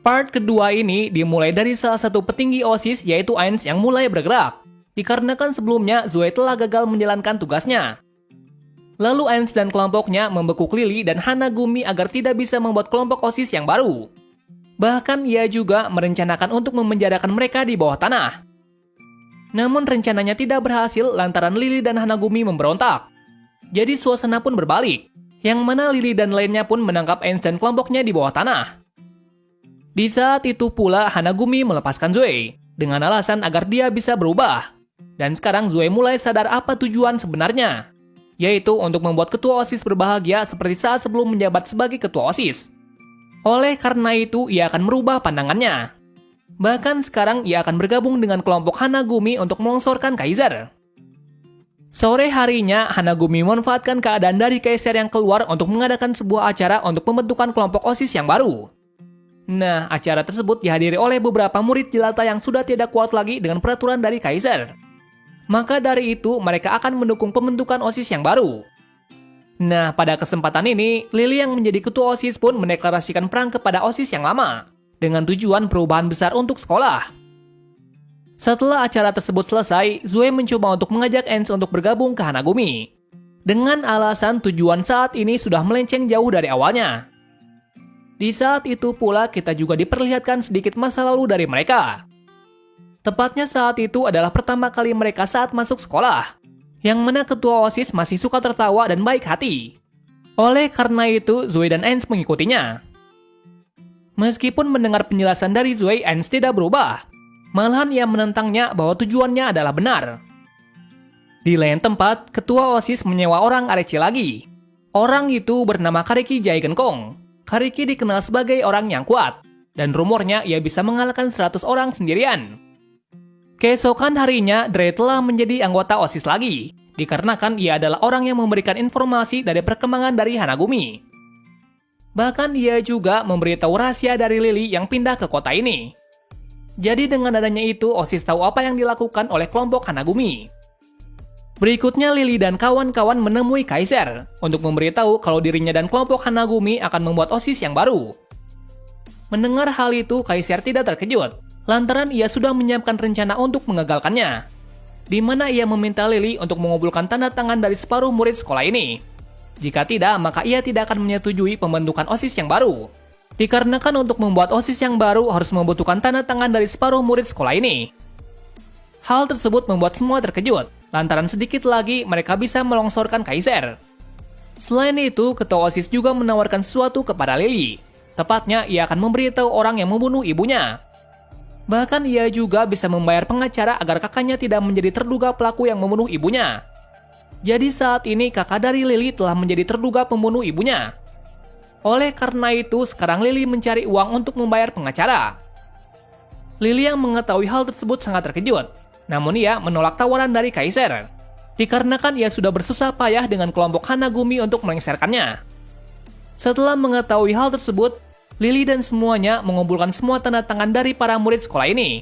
Part kedua ini dimulai dari salah satu petinggi OSIS yaitu Ainz yang mulai bergerak, dikarenakan sebelumnya Zoe telah gagal menjalankan tugasnya. Lalu Ainz dan kelompoknya membekuk Lily dan Hanagumi agar tidak bisa membuat kelompok OSIS yang baru. Bahkan ia juga merencanakan untuk memenjarakan mereka di bawah tanah. Namun rencananya tidak berhasil lantaran Lily dan Hanagumi memberontak. Jadi suasana pun berbalik, yang mana Lily dan lainnya pun menangkap Ainz dan kelompoknya di bawah tanah. Di saat itu pula Hanagumi melepaskan Zoe, dengan alasan agar dia bisa berubah. Dan sekarang Zoe mulai sadar apa tujuan sebenarnya, yaitu untuk membuat ketua OSIS berbahagia seperti saat sebelum menjabat sebagai ketua OSIS. Oleh karena itu, ia akan merubah pandangannya. Bahkan sekarang ia akan bergabung dengan kelompok Hanagumi untuk melongsorkan Kaiser. Sore harinya, Hanagumi memanfaatkan keadaan dari Kaiser yang keluar untuk mengadakan sebuah acara untuk pembentukan kelompok OSIS yang baru. Nah, acara tersebut dihadiri oleh beberapa murid jelata yang sudah tidak kuat lagi dengan peraturan dari Kaiser. Maka dari itu, mereka akan mendukung pembentukan OSIS yang baru. Nah, pada kesempatan ini, Lily yang menjadi ketua OSIS pun mendeklarasikan perang kepada OSIS yang lama, dengan tujuan perubahan besar untuk sekolah. Setelah acara tersebut selesai, Zoe mencoba untuk mengajak Ainz untuk bergabung ke Hanagumi. Dengan alasan tujuan saat ini sudah melenceng jauh dari awalnya. Di saat itu pula kita juga diperlihatkan sedikit masa lalu dari mereka. Tepatnya saat itu adalah pertama kali mereka saat masuk sekolah, yang mana ketua OSIS masih suka tertawa dan baik hati. Oleh karena itu, Zoe dan Ainz mengikutinya. Meskipun mendengar penjelasan dari Zoe, Ainz tidak berubah. Malahan ia menentangnya bahwa tujuannya adalah benar. Di lain tempat, ketua OSIS menyewa orang Areci lagi. Orang itu bernama Kariki Jaigenkong. Kariki dikenal sebagai orang yang kuat, dan rumornya ia bisa mengalahkan 100 orang sendirian. Keesokan harinya, Dre telah menjadi anggota OSIS lagi, dikarenakan ia adalah orang yang memberikan informasi dari perkembangan dari Hanagumi. Bahkan ia juga memberitahu rahasia dari Lily yang pindah ke kota ini. Jadi dengan adanya itu, OSIS tahu apa yang dilakukan oleh kelompok Hanagumi. Berikutnya Lily dan kawan-kawan menemui Kaiser untuk memberitahu kalau dirinya dan kelompok Hanagumi akan membuat OSIS yang baru. Mendengar hal itu, Kaiser tidak terkejut, lantaran ia sudah menyiapkan rencana untuk mengagalkannya. Di mana ia meminta Lily untuk mengumpulkan tanda tangan dari separuh murid sekolah ini. Jika tidak, maka ia tidak akan menyetujui pembentukan OSIS yang baru. Dikarenakan untuk membuat OSIS yang baru harus membutuhkan tanda tangan dari separuh murid sekolah ini. Hal tersebut membuat semua terkejut, lantaran sedikit lagi mereka bisa melongsorkan Kaiser. Selain itu, ketua OSIS juga menawarkan sesuatu kepada Lily. Tepatnya, ia akan memberitahu orang yang membunuh ibunya. Bahkan ia juga bisa membayar pengacara agar kakaknya tidak menjadi terduga pelaku yang membunuh ibunya. Jadi saat ini kakak dari Lily telah menjadi terduga pembunuh ibunya. Oleh karena itu, sekarang Lily mencari uang untuk membayar pengacara. Lily yang mengetahui hal tersebut sangat terkejut. Namun ia menolak tawaran dari Kaiser, dikarenakan ia sudah bersusah payah dengan kelompok Hanagumi untuk melengsarkannya. Setelah mengetahui hal tersebut, Lily dan semuanya mengumpulkan semua tanda tangan dari para murid sekolah ini.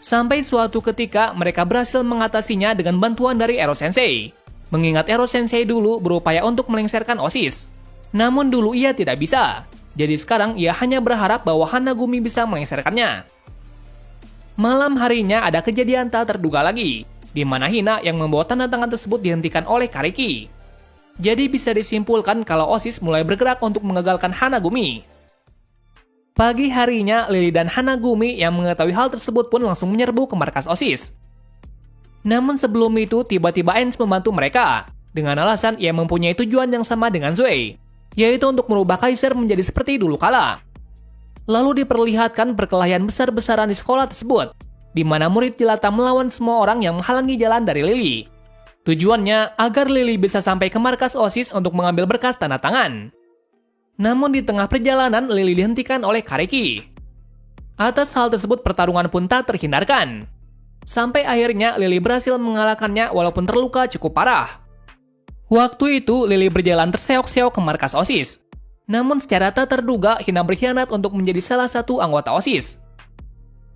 Sampai suatu ketika mereka berhasil mengatasinya dengan bantuan dari Ero Sensei. Mengingat Ero Sensei dulu berupaya untuk melengsarkan OSIS. Namun dulu ia tidak bisa. Jadi sekarang ia hanya berharap bahwa Hanagumi bisa melengsarkannya. Malam harinya ada kejadian tak terduga lagi, di mana Hina yang membawa tanda tangan tersebut dihentikan oleh Kariki. Jadi bisa disimpulkan kalau OSIS mulai bergerak untuk mengagalkan Hanagumi. Pagi harinya, Lily dan Hanagumi yang mengetahui hal tersebut pun langsung menyerbu ke markas OSIS. Namun sebelum itu, tiba-tiba Ainz membantu mereka, dengan alasan ia mempunyai tujuan yang sama dengan Zoe, yaitu untuk merubah Kaiser menjadi seperti dulu kala. Lalu diperlihatkan perkelahian besar-besaran di sekolah tersebut, di mana murid jelata melawan semua orang yang menghalangi jalan dari Lily. Tujuannya agar Lily bisa sampai ke markas OSIS untuk mengambil berkas tanda tangan. Namun di tengah perjalanan, Lily dihentikan oleh Kariki. Atas hal tersebut pertarungan pun tak terhindarkan. Sampai akhirnya Lily berhasil mengalahkannya walaupun terluka cukup parah. Waktu itu Lily berjalan terseok-seok ke markas OSIS. Namun secara tak terduga, Hina berkhianat untuk menjadi salah satu anggota OSIS.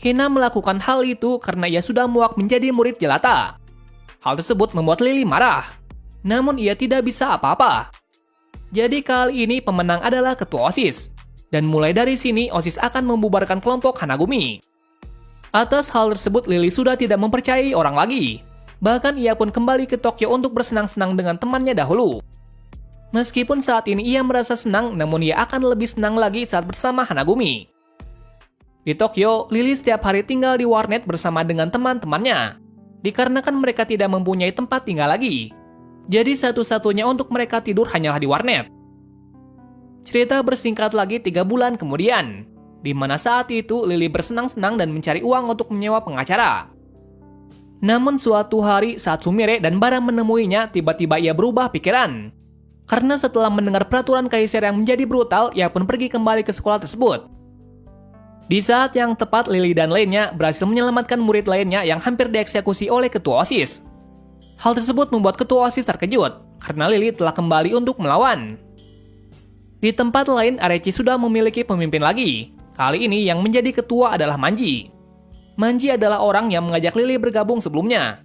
Hina melakukan hal itu karena ia sudah muak menjadi murid jelata. Hal tersebut membuat Lily marah. Namun ia tidak bisa apa-apa. Jadi kali ini pemenang adalah ketua OSIS. Dan mulai dari sini, OSIS akan membubarkan kelompok Hanagumi. Atas hal tersebut, Lily sudah tidak mempercayai orang lagi. Bahkan ia pun kembali ke Tokyo untuk bersenang-senang dengan temannya dahulu. Meskipun saat ini ia merasa senang, namun ia akan lebih senang lagi saat bersama Hanagumi. Di Tokyo, Lily setiap hari tinggal di warnet bersama dengan teman-temannya. Dikarenakan mereka tidak mempunyai tempat tinggal lagi. Jadi satu-satunya untuk mereka tidur hanyalah di warnet. Cerita bersingkat lagi 3 bulan kemudian, di mana saat itu Lily bersenang-senang dan mencari uang untuk menyewa pengacara. Namun suatu hari saat Sumire dan Bara menemuinya, tiba-tiba ia berubah pikiran. Karena setelah mendengar peraturan kaisar yang menjadi brutal, ia pun pergi kembali ke sekolah tersebut. Di saat yang tepat, Lily dan lainnya berhasil menyelamatkan murid lainnya yang hampir dieksekusi oleh ketua OSIS. Hal tersebut membuat ketua OSIS terkejut, karena Lily telah kembali untuk melawan. Di tempat lain, Arechi sudah memiliki pemimpin lagi. Kali ini yang menjadi ketua adalah Manji. Manji adalah orang yang mengajak Lily bergabung sebelumnya.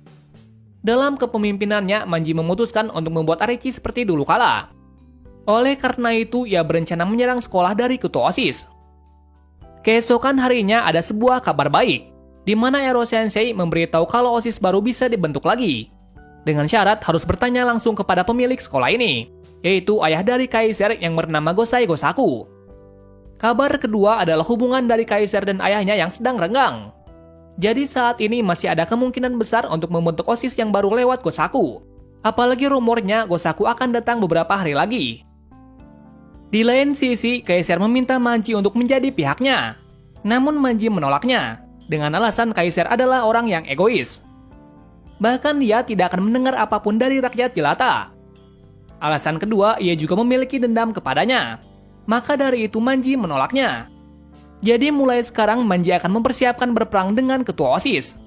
Dalam kepemimpinannya, Manji memutuskan untuk membuat Arechi seperti dulu kala. Oleh karena itu, ia berencana menyerang sekolah dari ketua OSIS. Keesokan harinya ada sebuah kabar baik, di mana Ero Sensei memberitahu kalau OSIS baru bisa dibentuk lagi. Dengan syarat harus bertanya langsung kepada pemilik sekolah ini, yaitu ayah dari kaisar yang bernama Gosai Gosaku. Kabar kedua adalah hubungan dari kaisar dan ayahnya yang sedang renggang. Jadi saat ini masih ada kemungkinan besar untuk membentuk OSIS yang baru lewat Gosaku. Apalagi rumornya Gosaku akan datang beberapa hari lagi. Di lain sisi, kaisar meminta Manji untuk menjadi pihaknya. Namun Manji menolaknya, dengan alasan kaisar adalah orang yang egois. Bahkan dia tidak akan mendengar apapun dari rakyat jelata. Alasan kedua, ia juga memiliki dendam kepadanya. Maka dari itu Manji menolaknya. Jadi mulai sekarang Manji akan mempersiapkan berperang dengan ketua OSIS.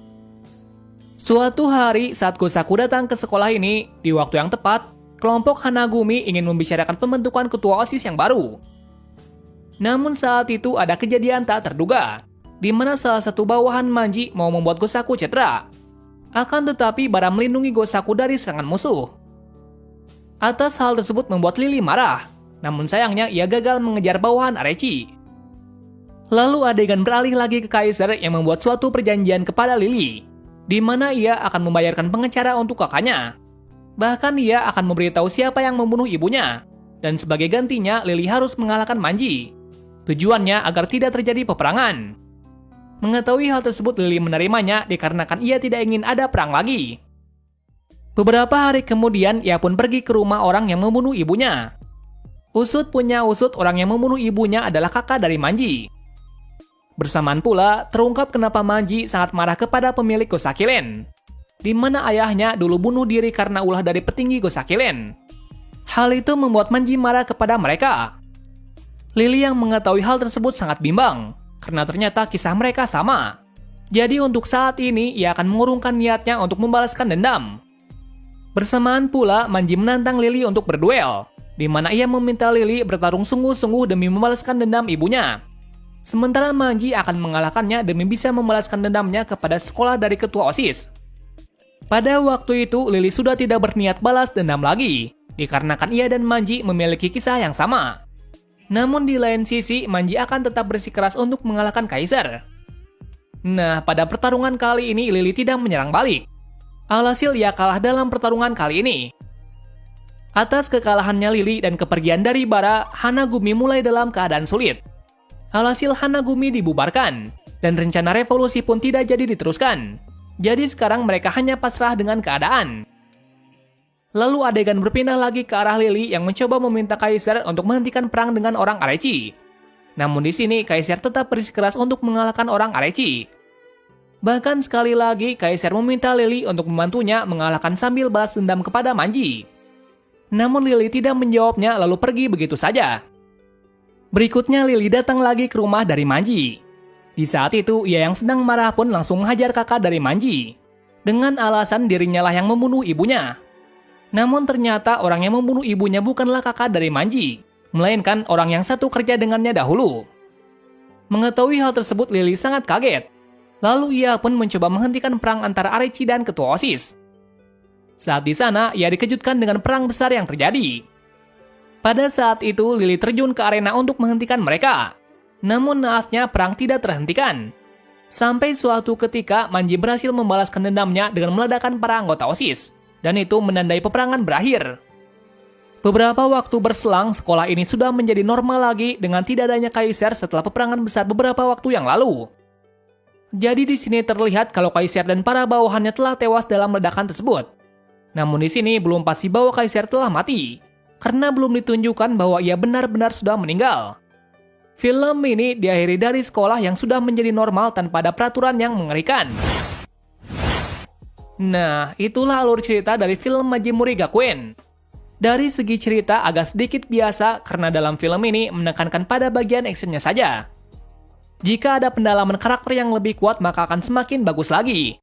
Suatu hari saat Gosaku datang ke sekolah ini, di waktu yang tepat, kelompok Hanagumi ingin membicarakan pembentukan ketua OSIS yang baru. Namun saat itu ada kejadian tak terduga, di mana salah satu bawahan Manji mau membuat Gosaku cedera. Akan tetapi Bara melindungi Gosaku dari serangan musuh. Atas hal tersebut membuat Lily marah, namun sayangnya ia gagal mengejar bawahan Arechi. Lalu adegan beralih lagi ke kaisar yang membuat suatu perjanjian kepada Lily, di mana ia akan membayarkan pengacara untuk kakaknya. Bahkan ia akan memberitahu siapa yang membunuh ibunya, dan sebagai gantinya Lily harus mengalahkan Manji. Tujuannya agar tidak terjadi peperangan. Mengetahui hal tersebut, Lily menerimanya dikarenakan ia tidak ingin ada perang lagi. Beberapa hari kemudian, ia pun pergi ke rumah orang yang membunuh ibunya. Usut punya usut, orang yang membunuh ibunya adalah kakak dari Manji. Bersamaan pula, terungkap kenapa Manji sangat marah kepada pemilik Gosakilen, di mana ayahnya dulu bunuh diri karena ulah dari petinggi Gosakilen. Hal itu membuat Manji marah kepada mereka. Lily yang mengetahui hal tersebut sangat bimbang, karena ternyata kisah mereka sama. Jadi untuk saat ini, ia akan mengurungkan niatnya untuk membalaskan dendam. Bersamaan pula, Manji menantang Lily untuk berduel, di mana ia meminta Lily bertarung sungguh-sungguh demi membalaskan dendam ibunya. Sementara Manji akan mengalahkannya demi bisa membalaskan dendamnya kepada sekolah dari ketua OSIS. Pada waktu itu, Lily sudah tidak berniat balas dendam lagi, dikarenakan ia dan Manji memiliki kisah yang sama. Namun di lain sisi, Manji akan tetap bersikeras untuk mengalahkan kaisar. Nah, pada pertarungan kali ini Lily tidak menyerang balik. Alhasil ia kalah dalam pertarungan kali ini. Atas kekalahannya Lily dan kepergian dari Bara, Hanagumi mulai dalam keadaan sulit. Alhasil Hanagumi dibubarkan, dan rencana revolusi pun tidak jadi diteruskan. Jadi sekarang mereka hanya pasrah dengan keadaan. Lalu adegan berpindah lagi ke arah Lily yang mencoba meminta kaisar untuk menghentikan perang dengan orang Arechi. Namun di sini kaisar tetap bersikeras untuk mengalahkan orang Arechi. Bahkan sekali lagi kaisar meminta Lily untuk membantunya mengalahkan sambil balas dendam kepada Manji. Namun Lily tidak menjawabnya lalu pergi begitu saja. Berikutnya Lily datang lagi ke rumah dari Manji. Di saat itu ia yang sedang marah pun langsung menghajar kakak dari Manji, dengan alasan dirinya lah yang membunuh ibunya. Namun ternyata orang yang membunuh ibunya bukanlah kakak dari Manji, melainkan orang yang satu kerja dengannya dahulu. Mengetahui hal tersebut Lily sangat kaget. Lalu ia pun mencoba menghentikan perang antara Arechi dan ketua OSIS. Saat di sana, ia dikejutkan dengan perang besar yang terjadi. Pada saat itu, Lily terjun ke arena untuk menghentikan mereka. Namun naasnya perang tidak terhentikan. Sampai suatu ketika, Manji berhasil membalaskan dendamnya dengan meledakkan para anggota OSIS. Dan itu menandai peperangan berakhir. Beberapa waktu berselang, sekolah ini sudah menjadi normal lagi dengan tidak adanya Kaiser setelah peperangan besar beberapa waktu yang lalu. Jadi di sini terlihat kalau Kaiser dan para bawahannya telah tewas dalam ledakan tersebut. Namun di sini belum pasti bahwa Kaiser telah mati, karena belum ditunjukkan bahwa ia benar-benar sudah meninggal. Film ini diakhiri dari sekolah yang sudah menjadi normal tanpa ada peraturan yang mengerikan. Nah, itulah alur cerita dari film Majimuri Gakuen. Dari segi cerita agak sedikit biasa karena dalam film ini menekankan pada bagian actionnya saja. Jika ada pendalaman karakter yang lebih kuat maka akan semakin bagus lagi.